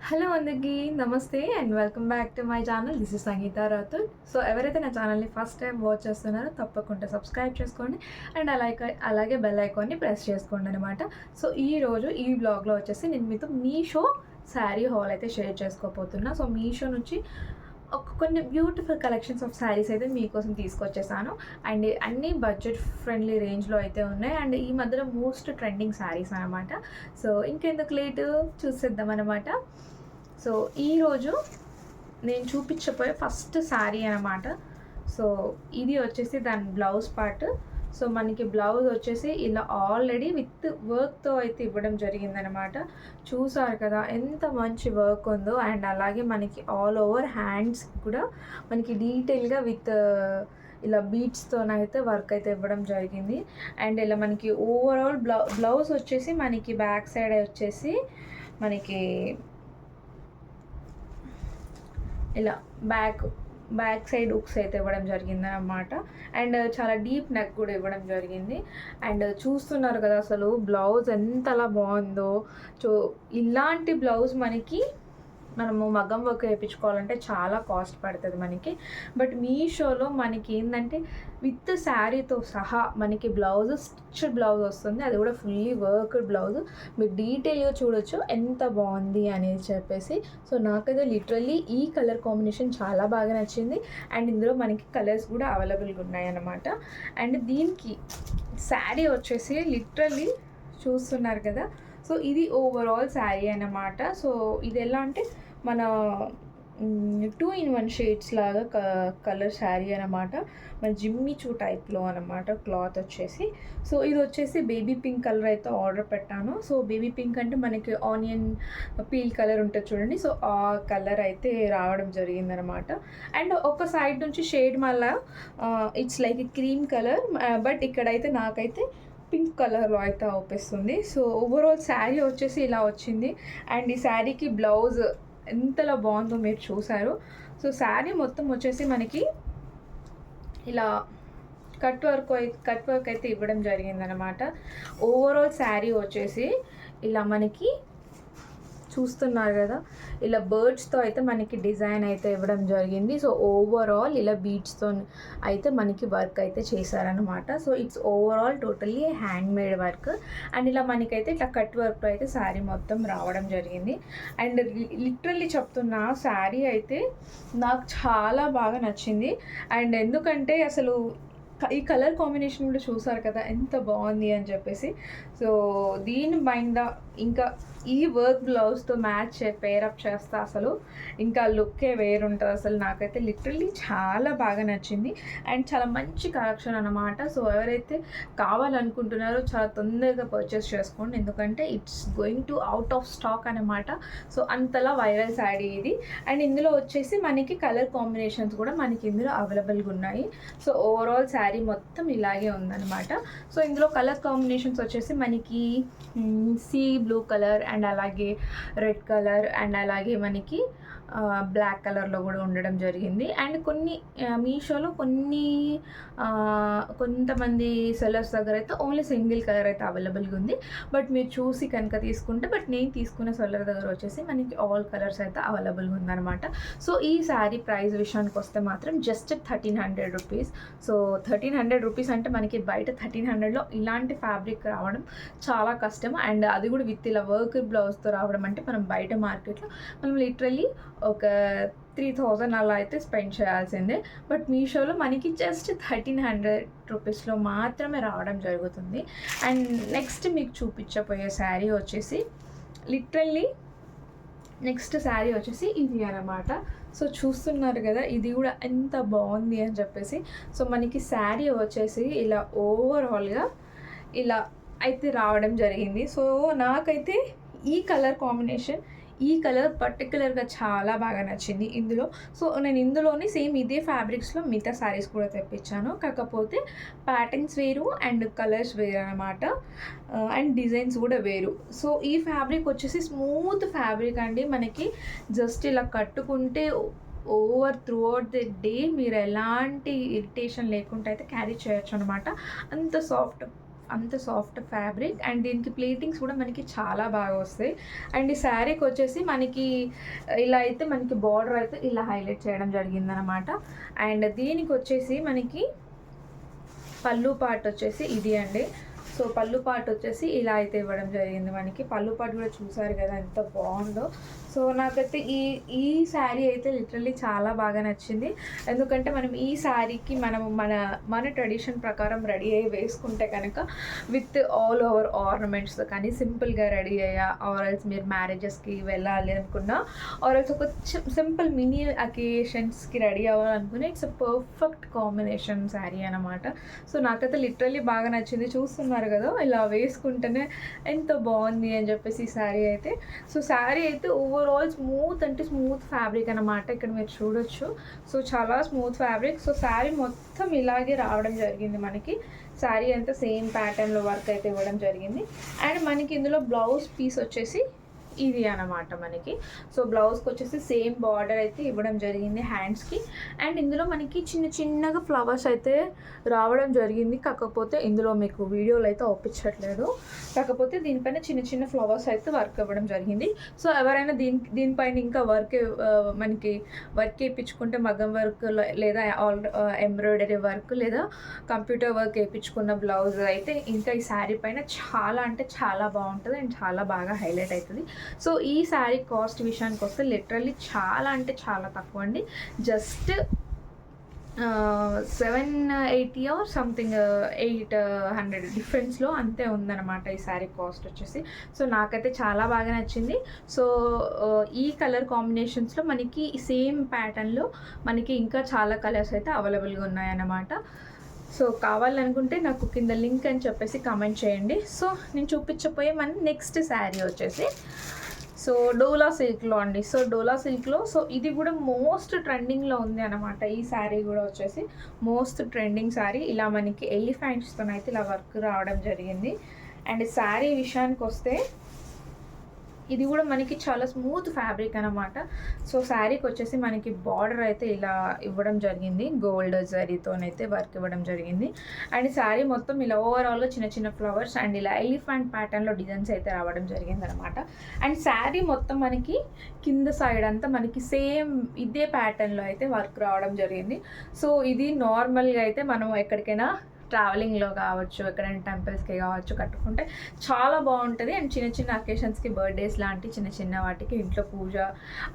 Hello అందరికీ నమస్తే and welcome back to my channel. This is Sangeeta Rathod. So ఎవరైతే నా ఛానల్ని ఫస్ట్ టైం వాచ్ చేస్తున్నారో తప్పకుండా సబ్స్క్రైబ్ చేసుకోండి అండ్ అలాగే బెల్ ఐకాన్ని ప్రెస్ చేసుకోండి అనమాట. సో ఈరోజు ఈ బ్లాగ్లో వచ్చేసి నేను మీతో మీషో శారీ హాల్ అయితే షేర్ చేసుకోబోతున్నా. సో మీషో నుంచి కొన్ని బ్యూటిఫుల్ కలెక్షన్స్ ఆఫ్ శారీస్ అయితే మీకోసం తీసుకొచ్చేసాను అండ్ అన్నీ బడ్జెట్ ఫ్రెండ్లీ రేంజ్లో అయితే ఉన్నాయి అండ్ ఈ మధ్యలో మోస్ట్ ట్రెండింగ్ శారీస్ అనమాట. సో ఇంకెందుకు లేటు చూసేద్దాం అనమాట. సో ఈరోజు నేను చూపించబోయే ఫస్ట్ శారీ అనమాట. సో ఇది వచ్చేసి దాని బ్లౌజ్ పార్ట్. సో మనకి బ్లౌజ్ వచ్చేసి ఇలా ఆల్రెడీ విత్ వర్క్తో అయితే ఇవ్వడం జరిగిందనమాట. చూసారు కదా ఎంత మంచి వర్క్ ఉందో. అండ్ అలాగే మనకి ఆల్ ఓవర్ హ్యాండ్స్ కూడా మనకి డీటెయిల్గా విత్ ఇలా బీట్స్తోనైతే వర్క్ అయితే ఇవ్వడం జరిగింది. అండ్ ఇలా మనకి ఓవరాల్ బ్లౌజ్ వచ్చేసి మనకి బ్యాక్ సైడ్ వచ్చేసి మనకి ఇలా బ్యాక్ సైడ్ హుక్స్ అయితే ఇవ్వడం జరిగింది అన్నమాట. అండ్ చాలా డీప్ నెక్ కూడా ఇవ్వడం జరిగింది. అండ్ చూస్తున్నారు కదా అసలు బ్లౌజ్ ఎంతలా బాగుందో. సో ఇలాంటి బ్లౌజ్ మనము మగ్గం వర్క్ వేయించుకోవాలంటే చాలా కాస్ట్ పడుతుంది మనకి. బట్ మీషోలో మనకి ఏంటంటే విత్ శారీతో సహా మనకి బ్లౌజ్ స్టిచ్డ్ బ్లౌజ్ వస్తుంది. అది కూడా ఫుల్లీ వర్క్డ్ బ్లౌజ్. మీరు డీటెయిల్గా చూడొచ్చు ఎంత బాగుంది అనేది చెప్పేసి. సో నాకైతే లిటరల్లీ ఈ కలర్ కాంబినేషన్ చాలా బాగా నచ్చింది. అండ్ ఇందులో మనకి కలర్స్ కూడా అవైలబుల్గా ఉన్నాయన్నమాట. అండ్ దీనికి శారీ వచ్చేసి లిటరల్లీ చూస్తున్నారు కదా. సో ఇది ఓవరాల్ శారీ అన్నమాట. సో ఇది ఎలా అంటే మన 2-in-1 షేడ్స్ లాగా కలర్ శారీ అనమాట. మన జిమ్మిచూ టైప్లో అనమాట క్లాత్ వచ్చేసి. సో ఇది వచ్చేసి బేబీ పింక్ కలర్ అయితే ఆర్డర్ పెట్టాను. సో బేబీ పింక్ అంటే మనకి ఆనియన్ పీల్ కలర్ ఉంటుంది చూడండి. సో ఆ కలర్ అయితే రావడం జరిగిందనమాట. అండ్ ఒక సైడ్ నుంచి షేడ్ మళ్ళా it's like cream colour, but ఇక్కడైతే నాకైతే పింక్ కలర్లో అయితే అవుపిస్తుంది. సో ఓవరాల్ శారీ వచ్చేసి ఇలా వచ్చింది. అండ్ ఈ శారీకి బ్లౌజ్ ఎంతలా బాగుందో మీరు చూసారు. సో శారీ మొత్తం వచ్చేసి మనకి ఇలా కట్ వర్క్ అయితే ఇవ్వడం జరిగిందనమాట. ఓవరాల్ శారీ వచ్చేసి ఇలా మనకి చూస్తున్నారు కదా ఇలా బర్డ్స్తో అయితే మనకి డిజైన్ అయితే ఇవ్వడం జరిగింది. సో ఓవరాల్ ఇలా బీడ్స్తో అయితే మనకి వర్క్ అయితే చేశారనమాట. So it's overall totally hand made work. And ఇలా మనకైతే ఇట్లా కట్ వర్క్తో అయితే శారీ మొత్తం రావడం జరిగింది. అండ్ లిటరల్లీ చెప్తున్నా శారీ అయితే నాకు చాలా బాగా నచ్చింది. అండ్ ఎందుకంటే అసలు ఈ కలర్ కాంబినేషన్ కూడా చూసారు కదా ఎంత బాగుంది అని చెప్పేసి. సో దీని మైండ్ ఇంకా ఈ వర్క్ బ్లౌజ్తో మ్యాచ్ పేరప్ చేస్తా అసలు ఇంకా లుక్కే వేరుంటుంది. అసలు నాకైతే లిటరల్లీ చాలా బాగా నచ్చింది. అండ్ చాలా మంచి కలెక్షన్ అనమాట. సో ఎవరైతే కావాలనుకుంటున్నారో చాలా తొందరగా పర్చేస్ చేసుకోండి, ఎందుకంటే it's going to out of stock అనమాట. సో అంతలా వైరల్ శారీ ఇది. అండ్ ఇందులో వచ్చేసి మనకి కలర్ కాంబినేషన్స్ కూడా మనకి ఇందులో అవైలబుల్గా ఉన్నాయి. సో ఓవరాల్ శారీ మొత్తం ఇలాగే ఉందన్నమాట. సో ఇందులో కలర్ కాంబినేషన్స్ వచ్చేసి మనకి సీ బ్లూ కలర్ అండ్ అలాగే రెడ్ కలర్ అండ్ అలాగే మనకి బ్లాక్ కలర్లో కూడా ఉండడం జరిగింది. అండ్ కొన్ని మీషోలో కొంతమంది సెల్లర్స్ దగ్గర అయితే ఓన్లీ సింగిల్ కలర్ అయితే అవైలబుల్గా ఉంది. బట్ మీరు చూసి కనుక తీసుకుంటే, బట్ నేను తీసుకున్న సెల్లర్ దగ్గర వచ్చేసి మనకి ఆల్ కలర్స్ అయితే అవైలబుల్గా ఉందన్నమాట. సో ఈ శారీ ప్రైస్ విషయానికి వస్తే మాత్రం జస్ట్ 1300 రూపీస్. సో 1300 రూపీస్ అంటే మనకి బయట 1300లో ఇలాంటి ఫ్యాబ్రిక్ రావడం చాలా కష్టం. అండ్ అది కూడా విత్ ఇలా వర్క్ బ్లౌజ్తో రావడం అంటే మనం బయట మార్కెట్లో మనం లిటరల్లీ ఒక 3000 అలా అయితే స్పెండ్ చేయాల్సిందే. బట్ మీషోలో మనకి జస్ట్ 1300 రూపీస్లో మాత్రమే రావడం జరుగుతుంది. అండ్ నెక్స్ట్ మీకు చూపించబోయే శారీ వచ్చేసి లిటరల్లీ నెక్స్ట్ శారీ వచ్చేసి ఇది అనమాట. సో చూస్తున్నారు కదా ఇది కూడా ఎంత బాగుంది అని చెప్పేసి. సో మనకి శారీ వచ్చేసి ఇలా ఓవరాల్గా ఇలా అయితే రావడం జరిగింది. సో నాకైతే ఈ కలర్ కాంబినేషన్, ఈ కలర్ పర్టికులర్గా చాలా బాగా నచ్చింది ఇందులో. సో నేను ఇందులోనే సేమ్ ఇదే ఫ్యాబ్రిక్స్లో మిగతా శారీస్ కూడా తెప్పించాను, కాకపోతే ప్యాటర్న్స్ వేరు అండ్ కలర్స్ వేరు అనమాట. అండ్ డిజైన్స్ కూడా వేరు. సో ఈ ఫ్యాబ్రిక్ వచ్చేసి స్మూత్ ఫ్యాబ్రిక్ అండి. మనకి జస్ట్ ఇలా కట్టుకుంటే over through out the day మీరు ఎలాంటి ఇరిటేషన్ లేకుండా అయితే క్యారీ చేయొచ్చు అనమాట. అంత సాఫ్ట్ అంత సాఫ్ట్ ఫ్యాబ్రిక్ అండ్ దీనికి ప్లేటింగ్స్ కూడా మనకి చాలా బాగా వస్తాయి. అండ్ ఈ శారీకి వచ్చేసి మనకి ఇలా అయితే మనకి బార్డర్ అయితే ఇలా హైలైట్ చేయడం జరిగిందనమాట. అండ్ దీనికి వచ్చేసి మనకి పళ్ళు పార్ట్ వచ్చేసి ఇది అండి. సో పళ్ళు పార్ట్ వచ్చేసి ఇలా అయితే ఇవ్వడం జరిగింది మనకి. పళ్ళు పార్ట్ కూడా చూసారు కదా ఎంత బాగుందో. సో నాకైతే ఈ శారీ అయితే లిటరల్లీ చాలా బాగా నచ్చింది. ఎందుకంటే మనం ఈ శారీకి మన ట్రెడిషన్ ప్రకారం రెడీ అయ్యి వేసుకుంటే కనుక విత్ ఆల్ ఓవర్ ఆర్నమెంట్స్ కానీ సింపుల్గా రెడీ అయ్యా, ఆర్ఎల్స్ మీరు మ్యారేజెస్కి వెళ్ళాలి అనుకున్నా, ఆర్ఎల్స్ ఒక సింపుల్ మినీ అకేషన్స్కి రెడీ అవ్వాలనుకున్నా it's a perfect combination sari అనమాట. సో నాకైతే లిటరల్లీ బాగా నచ్చింది. చూస్తున్నారు కదా ఇలా వేసుకుంటేనే ఎంత బాగుంది అని చెప్పేసి ఈ శారీ అయితే. సో శారీ అయితే ఓవరాల్ స్మూత్ అంటే స్మూత్ ఫ్యాబ్రిక్ అనమాట. ఇక్కడ మీరు చూడొచ్చు. సో చాలా స్మూత్ ఫ్యాబ్రిక్. సో శారీ మొత్తం ఇలాగే రావడం జరిగింది మనకి. శారీ అంతా సేమ్ ప్యాటర్న్లో వర్క్ అయితే ఇవ్వడం జరిగింది. అండ్ మనకి ఇందులో బ్లౌజ్ పీస్ వచ్చేసి ఇది అనమాట మనకి. సో బ్లౌజ్కి వచ్చేసి సేమ్ బార్డర్ అయితే ఇవ్వడం జరిగింది హ్యాండ్స్కి. అండ్ ఇందులో మనకి చిన్నగా ఫ్లవర్స్ అయితే రావడం జరిగింది. కాకపోతే ఇందులో మీకు వీడియోలో అయితే ఒప్పించట్లేదు. కాకపోతే దీనిపైన చిన్న ఫ్లవర్స్ అయితే వర్క్ ఇవ్వడం జరిగింది. సో ఎవరైనా దీనిపైన ఇంకా మనకి వర్క్ వేయించుకుంటే మగ్గం వర్క్ లేదా ఎంబ్రాయిడరీ వర్క్ లేదా కంప్యూటర్ వర్క్ వేయించుకున్న బ్లౌజ్ అయితే ఇంకా ఈ శారీ పైన చాలా అంటే చాలా బాగుంటుంది అండ్ చాలా బాగా హైలైట్ అవుతుంది. సో ఈ శారీ కాస్ట్ విషయానికి వస్తే లిటరల్లీ చాలా అంటే చాలా తక్కువ అండి. జస్ట్ 780 ఆర్ సంథింగ్ 800 డిఫరెన్స్లో అంతే ఉందన్నమాట ఈ శారీ కాస్ట్ వచ్చేసి. సో నాకైతే చాలా బాగా నచ్చింది. సో ఈ కలర్ కాంబినేషన్స్లో మనకి సేమ్ ప్యాటర్న్లో మనకి ఇంకా చాలా కలర్స్ అయితే అవైలబుల్గా ఉన్నాయన్నమాట. సో కావాలనుకుంటే నాకు కింద లింక్ అని చెప్పేసి కామెంట్ చేయండి. సో నేను చూపించబోయే మన నెక్స్ట్ శారీ వచ్చేసి సో డోలా సిల్క్లో అండి. సో డోలా సిల్క్లో సో ఇది కూడా మోస్ట్ ట్రెండింగ్లో ఉంది అనమాట. ఈ శారీ కూడా వచ్చేసి మోస్ట్ ట్రెండింగ్ శారీ. ఇలా మనకి ఎలిఫెంట్స్తో అయితే ఇలా వర్క్ రావడం జరిగింది. అండ్ శారీ విషయానికి వస్తే ఇది కూడా మనకి చాలా స్మూత్ ఫ్యాబ్రిక్ అనమాట. సో శారీకి వచ్చేసి మనకి బార్డర్ అయితే ఇలా ఇవ్వడం జరిగింది. గోల్డ్ జరీతోనైతే వర్క్ ఇవ్వడం జరిగింది. అండ్ శారీ మొత్తం ఇలా ఓవరాల్గా చిన్న ఫ్లవర్స్ అండ్ ఇలా ఎలిఫెంట్ ప్యాటర్న్లో డిజైన్స్ అయితే రావడం జరిగింది అనమాట. అండ్ శారీ మొత్తం మనకి కింద సైడ్ అంతా మనకి సేమ్ ఇదే ప్యాటర్న్లో అయితే వర్క్ రావడం జరిగింది. సో ఇది నార్మల్గా అయితే మనం ఎక్కడికైనా ట్రావెలింగ్లో కావచ్చు, ఎక్కడైనా టెంపుల్స్కి కావచ్చు కట్టుకుంటే చాలా బాగుంటుంది. అండ్ చిన్న అకేషన్స్కి బర్త్డేస్ లాంటి చిన్న వాటికి ఇంట్లో పూజ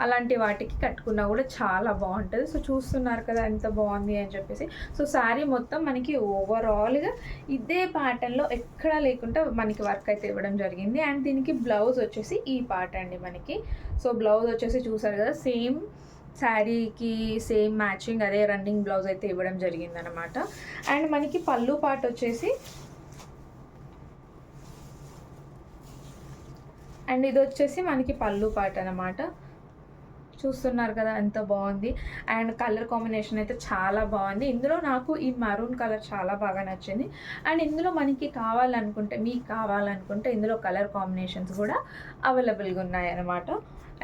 అలాంటి వాటికి కట్టుకున్నా కూడా చాలా బాగుంటుంది. సో చూస్తున్నారు కదా ఎంత బాగుంది అని చెప్పేసి. సో శారీ మొత్తం మనకి ఓవరాల్గా ఇదే ప్యాటర్న్లో ఎక్కడా లేకుండా మనకి వర్క్ అయితే ఇవ్వడం జరిగింది. అండ్ దీనికి బ్లౌజ్ వచ్చేసి ఈ పార్ట్ అండి మనకి. సో బ్లౌజ్ వచ్చేసి చూసారు కదా సేమ్ శారీకి సేమ్ మ్యాచింగ్ అదే రన్నింగ్ బ్లౌజ్ అయితే ఇవ్వడం జరిగిందనమాట. అండ్ మనకి పళ్ళు పార్ట్ వచ్చేసి అండ్ ఇది వచ్చేసి మనకి పళ్ళు పార్ట్ అనమాట. చూస్తున్నారు కదా ఎంత బాగుంది. అండ్ కలర్ కాంబినేషన్ అయితే చాలా బాగుంది. ఇందులో నాకు ఈ మరూన్ కలర్ చాలా బాగా నచ్చింది. అండ్ ఇందులో మనకి మీకు కావాలనుకుంటే ఇందులో కలర్ కాంబినేషన్స్ కూడా అవైలబుల్గా ఉన్నాయన్నమాట.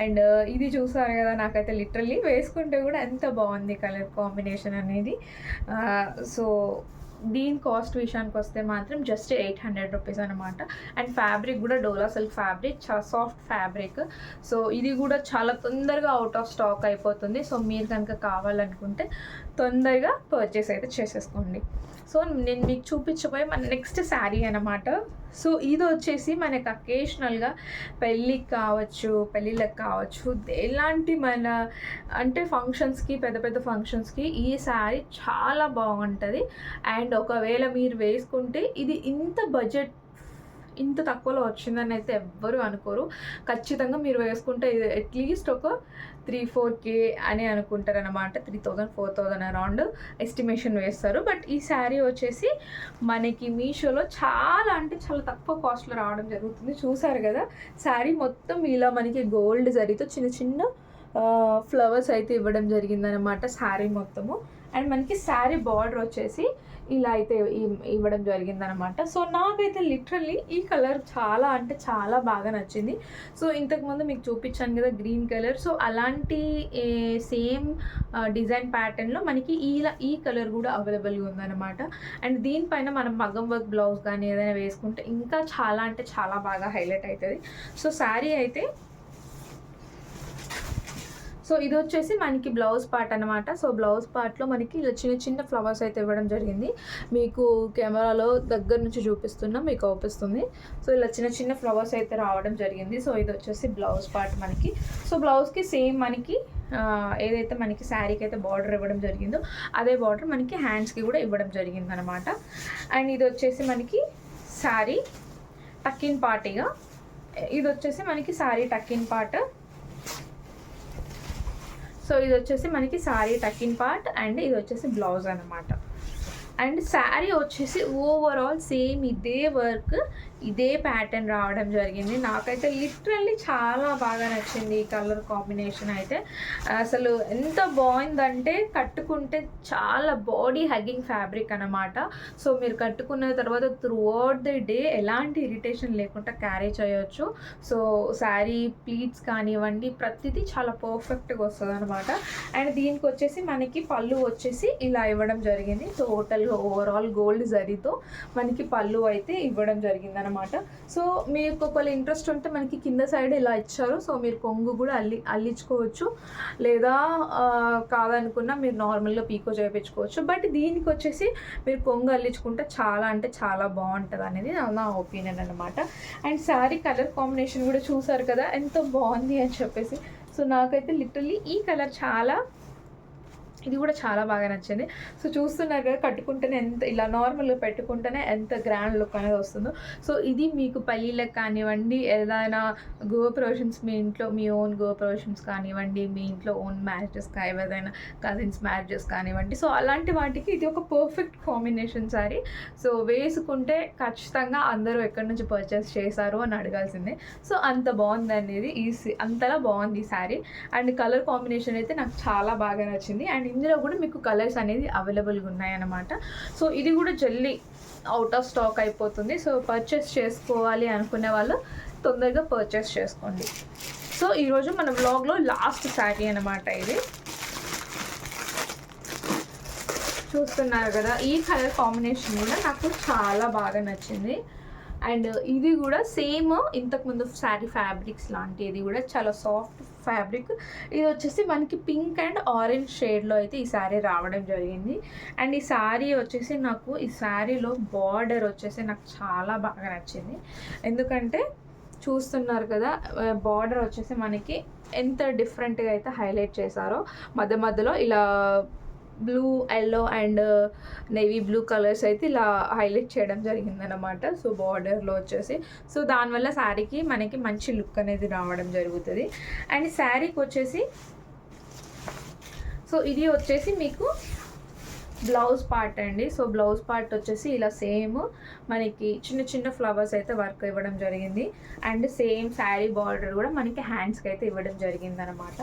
అండ్ ఇది చూసారు కదా నాకైతే లిటరల్లీ వేసుకుంటే కూడా ఎంత బాగుంది కలర్ కాంబినేషన్ అనేది. సో దీని కాస్ట్ విషయానికి వస్తే మాత్రం జస్ట్ 800 రూపీస్ అనమాట. అండ్ ఫ్యాబ్రిక్ కూడా డోలా సిల్క్ ఫ్యాబ్రిక్, చాలా సాఫ్ట్ ఫ్యాబ్రిక్. సో ఇది కూడా చాలా తొందరగా అవుట్ ఆఫ్ స్టాక్ అయిపోతుంది. సో మీరు కనుక కావాలనుకుంటే తొందరగా పర్చేస్ అయితే చేసేసుకోండి. సో నేను మీకు చూపించబోయే మన నెక్స్ట్ శారీ అనమాట. సో ఇది వచ్చేసి మనకు అకేషనల్గా పెళ్ళిళ్ళకి కావచ్చు ఎలాంటి అంటే ఫంక్షన్స్కి పెద్ద ఫంక్షన్స్కి ఈ శారీ చాలా బాగుంటుంది. అండ్ ఒకవేళ మీరు వేసుకుంటే ఇది ఇంత తక్కువలో వచ్చిందని అయితే ఎవ్వరూ అనుకోరు. ఖచ్చితంగా మీరు వేసుకుంటే ఇది అట్లీస్ట్ ఒక 3-4K అని అనుకుంటారు అనమాట. 3000-4000 అరౌండ్ ఎస్టిమేషన్ వేస్తారు. బట్ ఈ శారీ వచ్చేసి మనకి మీషోలో చాలా అంటే చాలా తక్కువ కాస్ట్లో రావడం జరుగుతుంది. చూసారు కదా శారీ మొత్తం ఇలా మనకి గోల్డ్ జరీతో చిన్న ఫ్లవర్స్ అయితే ఇవ్వడం జరిగిందనమాట శారీ మొత్తము. అండ్ మనకి శారీ బార్డర్ వచ్చేసి ఇలా అయితే ఇవ్వడం జరిగిందనమాట. సో నాకైతే లిటరల్లీ ఈ కలర్ చాలా అంటే చాలా బాగా నచ్చింది. సో ఇంతకుముందు మీకు చూపించాను కదా గ్రీన్ కలర్, సో అలాంటి సేమ్ డిజైన్ ప్యాటర్న్లో మనకి ఈ కలర్ కూడా అవైలబుల్గా ఉందన్నమాట. అండ్ దీనిపైన మనం మగ్గం వర్క్ బ్లౌజ్ కానీ ఏదైనా వేసుకుంటే ఇంకా చాలా అంటే చాలా బాగా హైలైట్ అవుతుంది. సో శారీ అయితే సో ఇది వచ్చేసి మనకి బ్లౌజ్ పార్ట్ అనమాట. సో బ్లౌజ్ పార్ట్లో మనకి ఇలా చిన్న చిన్న ఫ్లవర్స్ అయితే ఇవ్వడం జరిగింది. మీకు కెమెరాలో దగ్గర నుంచి చూపిస్తున్నా మీకు అవుపిస్తుంది. సో ఇలా చిన్న చిన్న ఫ్లవర్స్ అయితే రావడం జరిగింది. సో ఇది వచ్చేసి బ్లౌజ్ పార్ట్ మనకి. సో బ్లౌజ్కి సేమ్ మనకి ఏదైతే మనకి శారీకి అయితే బార్డర్ ఇవ్వడం జరిగిందో అదే బార్డర్ మనకి హ్యాండ్స్కి కూడా ఇవ్వడం జరిగింది అనమాట. అండ్ ఇది వచ్చేసి మనకి శారీ టక్కిన్ పార్టీగా, ఇది వచ్చేసి మనకి శారీ టక్కిన్ పార్ట్. సో ఇది వచ్చేసి మనకి శారీ టకిన్ పార్ట్ అండ్ ఇది వచ్చేసి బ్లౌజ్ అనమాట. అండ్ శారీ వచ్చేసి ఓవరాల్ సేమ్ ఇదే వర్క్ ఇదే ప్యాటర్న్ రావడం జరిగింది. నాకైతే లిటరల్లీ చాలా బాగా నచ్చింది ఈ కలర్ కాంబినేషన్ అయితే. అసలు ఎంత బాగుందంటే కట్టుకుంటే చాలా బాడీ హగ్గింగ్ ఫ్యాబ్రిక్ అనమాట. సో మీరు కట్టుకున్న తర్వాత త్రూ అవుట్ ది డే ఎలాంటి ఇరిటేషన్ లేకుండా క్యారీ చేయొచ్చు. సో శారీ ప్లీట్స్ కానివ్వండి ప్రతిదీ చాలా పర్ఫెక్ట్గా వస్తుంది అనమాట. అండ్ దీనికి వచ్చేసి మనకి పళ్ళు వచ్చేసి ఇలా ఇవ్వడం జరిగింది. టోటల్గా ఓవరాల్ గోల్డ్ జరీతో మనకి పళ్ళు అయితే ఇవ్వడం జరిగింది అనమాట. సో మీకు ఒకవేళ ఇంట్రెస్ట్ ఉంటే మనకి కింద సైడ్ ఇలా ఇచ్చారు. సో మీరు కొంగు కూడా అల్లించుకోవచ్చు, లేదా కాదనుకున్నా మీరు నార్మల్గా పీకో చేయించుకోవచ్చు. బట్ దీనికి వచ్చేసి మీరు కొంగు అల్లించుకుంటే చాలా అంటే చాలా బాగుంటుంది అనేది నా ఒపీనియన్ అనమాట. అండ్ శారీ కలర్ కాంబినేషన్ కూడా చూసారు కదా ఎంత బాగుంది అని చెప్పేసి. సో నాకైతే లిటరల్లీ ఈ కలర్ ఇది కూడా చాలా బాగా నచ్చింది. సో చూస్తున్నారు కదా కట్టుకుంటేనే ఎంత ఇలా నార్మల్గా పెట్టుకుంటేనే ఎంత గ్రాండ్ లుక్ అనేది వస్తుందో. సో ఇది మీకు పెళ్ళిళ్ళకి కానివ్వండి, ఏదైనా గృహప్రవేశన్స్ మీ ఇంట్లో మీ ఓన్ గృహప్రవేశన్స్ కానివ్వండి, మీ ఇంట్లో ఓన్ మ్యారేజెస్ ఏదైనా కజిన్స్ మ్యారేజెస్ కానివ్వండి, సో అలాంటి వాటికి ఇది ఒక పర్ఫెక్ట్ కాంబినేషన్ శారీ. సో వేసుకుంటే ఖచ్చితంగా అందరూ ఎక్కడి నుంచి పర్చేస్ చేశారు అని అడగాల్సిందే. సో అంత బాగుంది అనేది అంతలా బాగుంది ఈ శారీ. అండ్ కలర్ కాంబినేషన్ అయితే నాకు చాలా బాగా నచ్చింది. అండ్ ఇందులో కూడా మీకు కలర్స్ అనేది అవైలబుల్గా ఉన్నాయన్నమాట. సో ఇది కూడా జల్దీ అవుట్ ఆఫ్ స్టాక్ అయిపోతుంది. సో పర్చేస్ చేసుకోవాలి అనుకునే వాళ్ళు తొందరగా పర్చేస్ చేసుకోండి. సో ఈరోజు మన వ్లాగ్లో లాస్ట్ శారీ అనమాట ఇది. చూస్తున్నారు కదా ఈ కలర్ కాంబినేషన్ కూడా నాకు చాలా బాగా నచ్చింది. అండ్ ఇది కూడా సేమ్ ఇంతకుముందు శారీ ఫ్యాబ్రిక్స్ లాంటి ఇది కూడా చాలా సాఫ్ట్ ఫ్యాబ్రిక్. ఇది వచ్చేసి మనకి పింక్ అండ్ ఆరెంజ్ షేడ్లో అయితే ఈ శారీ రావడం జరిగింది. అండ్ ఈ శారీ వచ్చేసి నాకు ఈ శారీలో బార్డర్ వచ్చేసి నాకు చాలా బాగా నచ్చింది. ఎందుకంటే చూస్తున్నారు కదా బార్డర్ వచ్చేసి మనకి ఎంత డిఫరెంట్గా అయితే హైలైట్ చేశారో. మధ్యలో ఇలా blue, yellow and navy blue colours అయితే ఇలా హైలైట్ చేయడం జరిగిందనమాట. సో బార్డర్లో వచ్చేసి సో దానివల్ల శారీకి మనకి మంచి లుక్ అనేది రావడం జరుగుతుంది. అండ్ శారీకి వచ్చేసి సో ఇది వచ్చేసి మీకు బ్లౌజ్ పార్ట్ అండి. సో బ్లౌజ్ పార్ట్ వచ్చేసి ఇలా సేమ్ మనకి చిన్న చిన్న ఫ్లవర్స్ అయితే వర్క్ ఇవ్వడం జరిగింది. అండ్ సేమ్ శారీ బార్డర్ కూడా మనకి హ్యాండ్స్కి అయితే ఇవ్వడం జరిగింది అనమాట.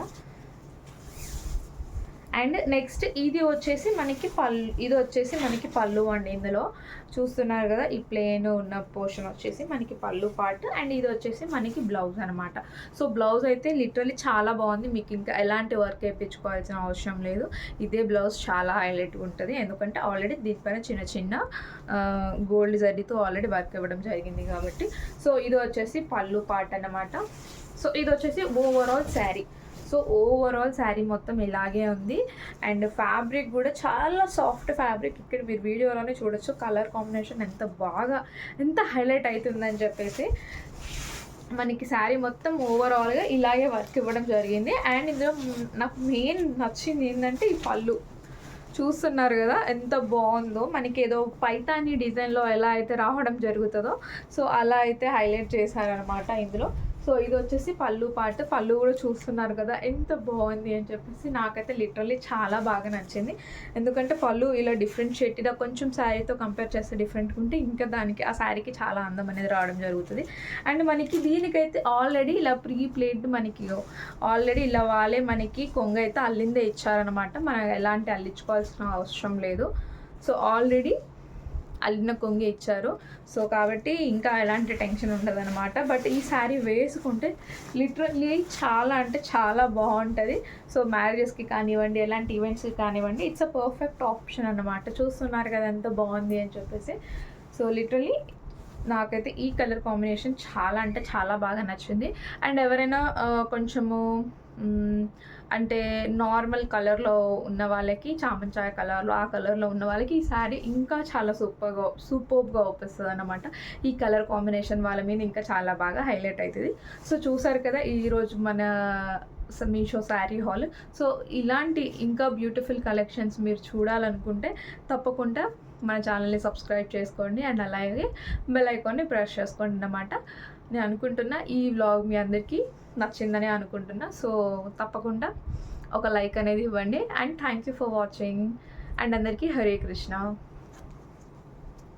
అండ్ నెక్స్ట్ ఇది వచ్చేసి మనకి పళ్ళు అండి. ఇందులో చూస్తున్నారు కదా ఈ ప్లేన్ ఉన్న పోర్షన్ వచ్చేసి మనకి పళ్ళు పార్ట్. అండ్ ఇది వచ్చేసి మనకి బ్లౌజ్ అనమాట. సో బ్లౌజ్ అయితే లిటరల్లీ చాలా బాగుంది. మీకు ఇంకా ఎలాంటి వర్క్ వేయించుకోవాల్సిన అవసరం లేదు. ఇదే బ్లౌజ్ చాలా హైలైట్గా ఉంటుంది. ఎందుకంటే ఆల్రెడీ దీనిపైన చిన్న చిన్న గోల్డ్ జరీతో ఆల్రెడీ వర్క్ ఇవ్వడం జరిగింది కాబట్టి. సో ఇది వచ్చేసి పళ్ళు పార్ట్ అనమాట. సో ఇది వచ్చేసి overall sari. So overall sari మొత్తం ఇలాగే ఉంది. అండ్ ఫ్యాబ్రిక్ కూడా చాలా సాఫ్ట్ ఫ్యాబ్రిక్. ఇక్కడ మీరు వీడియోలోనే చూడొచ్చు కలర్ కాంబినేషన్ ఎంత హైలైట్ అవుతుందని చెప్పేసి. మనకి శారీ మొత్తం ఓవరాల్గా ఇలాగే వర్క్ ఇవ్వడం జరిగింది. అండ్ ఇందులో నాకు మెయిన్ నచ్చింది ఏంటంటే ఈ పళ్ళు. చూస్తున్నారు కదా ఎంత బాగుందో. మనకి ఏదో పైతాని డిజైన్లో ఎలా అయితే రావడం జరుగుతుందో సో అలా అయితే హైలైట్ చేశారనమాట ఇందులో. సో ఇది వచ్చేసి పళ్ళు పార్ట్. పళ్ళు కూడా చూస్తున్నారు కదా ఎంత బాగుంది అని చెప్పేసి. నాకైతే లిటరల్లీ చాలా బాగా నచ్చింది. ఎందుకంటే పళ్ళు ఇలా డిఫరెంట్ షేడ్గా కొంచెం శారీతో కంపేర్ చేస్తే డిఫరెంట్గా ఉంటే ఇంకా దానికి ఆ శారీకి చాలా అందం అనేది రావడం జరుగుతుంది. అండ్ మనకి దీనికైతే ఆల్రెడీ ఇలా ప్రీ ప్లేట్ మనకి ఆల్రెడీ ఇలా వాళ్ళే మనకి కొంగ అయితే అల్లిందే ఇచ్చారనమాట. మనం ఎలాంటి అల్లించుకోవాల్సిన అవసరం లేదు. సో ఆల్రెడీ అల్లిన కొంగి ఇచ్చారు. సో కాబట్టి ఇంకా ఎలాంటి టెన్షన్ ఉండదన్నమాట. బట్ ఈ శారీ వేసుకుంటే లిటరల్లీ చాలా అంటే చాలా బాగుంటుంది. సో మ్యారేజెస్కి కానివ్వండి, ఎలాంటి ఈవెంట్స్కి కానివ్వండి, ఇట్స్ అ పర్ఫెక్ట్ ఆప్షన్ అన్నమాట. చూస్తున్నారు కదా ఎంత బాగుంది అని చెప్పేసి. సో లిటరల్లీ నాకైతే ఈ కలర్ కాంబినేషన్ చాలా అంటే చాలా బాగా నచ్చింది. అండ్ ఎవరైనా కొంచెము అంటే నార్మల్ కలర్లో ఉన్న వాళ్ళకి, చామంచాయ కలర్లో ఆ కలర్లో ఉన్న వాళ్ళకి ఈ శారీ ఇంకా చాలా సూపర్గా అవుపిస్తుంది అన్నమాట. ఈ కలర్ కాంబినేషన్ వాళ్ళ మీద ఇంకా చాలా బాగా హైలైట్ అవుతుంది. సో చూసారు కదా ఈరోజు మన మీషో శారీ హాల్. సో ఇలాంటి ఇంకా బ్యూటిఫుల్ కలెక్షన్స్ మీరు చూడాలనుకుంటే తప్పకుండా మన ఛానల్ని సబ్స్క్రైబ్ చేసుకోండి. అండ్ అలాగే బెల్ ఐకాన్ని ప్రెస్ చేసుకోండి అన్నమాట. నేను అనుకుంటున్నా ఈ వ్లాగ్ మీ అందరికీ నచ్చిందని అనుకుంటున్నా. సో తప్పకుండా ఒక లైక్ అనేది ఇవ్వండి. And thank you for watching. And అందరికీ హరే కృష్ణ.